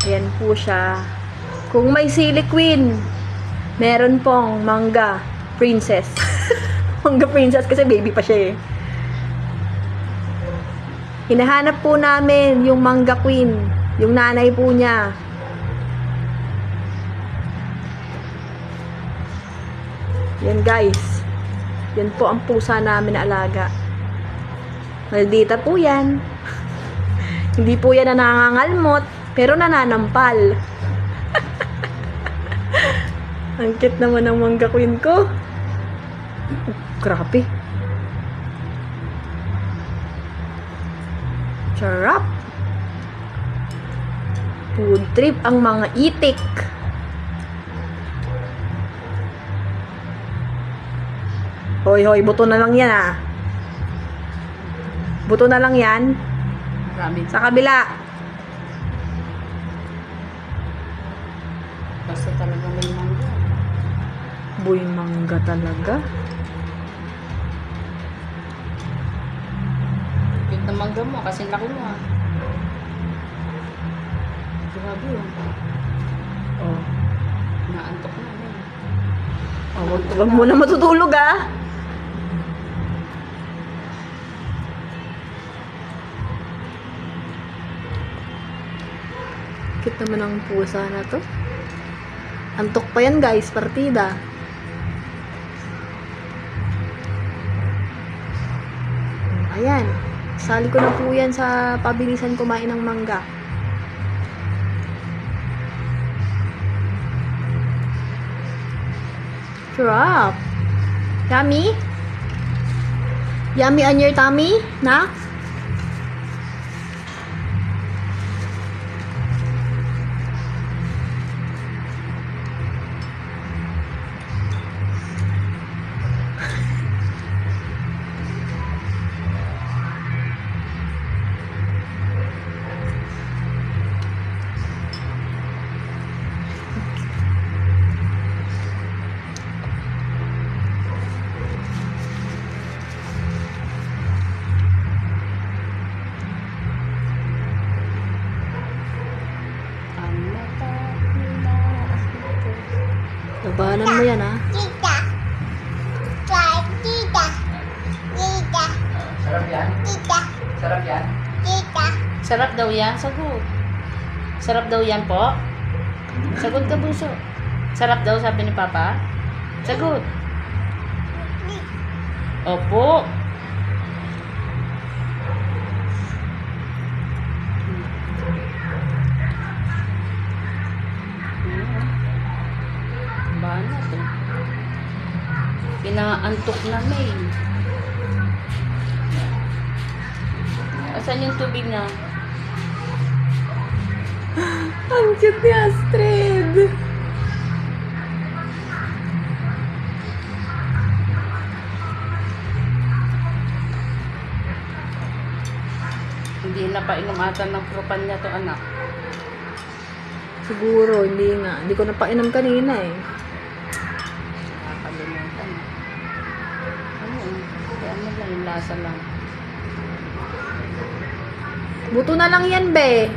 Ayan po siya. Kung may sili queen, meron pong mangga princess. Mangga princess kasi baby pa siya eh. Hinahanap po namin yung mangga queen. Yung nanay po niya. Yan guys. Yan po ang pusa namin na alaga. Maldita po yan. Hindi po yan na nangangalmot, pero nananampal. Ang cute naman ng mangga queen ko. Grabe. Sarap. Food trip ang mga itik. Hoy, hoy, buto na lang yan ah. Buto na lang yan. Marami. Sa kabila. Basta talaga may mangga. Boy, mangga talaga. Cute na mangga mo kasi laki mo ah. Grabe yun. Oh. Naantok na yun. Oh, wag mo na matutulog ah. Cute naman ang pusa na to. Antok pa yan guys, partida. Ayan. Sali ko na po yan sa pabilisan kumain ng mangga. Sarap. Yummy? Yummy on your tummy, na? Ang mata nila. Labanan mo yan, ha? Tita. Tita. Tita. Sarap yan? Tita. Sarap yan? Tita. Sarap daw yan, sagot. Sarap daw yan po? Sagot ka, bunso. Sarap daw, sabi ni Papa? Sagot. Opo. Bana to. Pinaantok na may. Asan yung tubig na? Ang cute ni Astrid. Hindi na pa inumatan ng propan niya to anak. Siguro, hindi nga. Hindi ko napainom kanina eh. Nakakalimutan. Ano yun? Kaya ano lang, yung lasa lang. Buto na lang yan, be.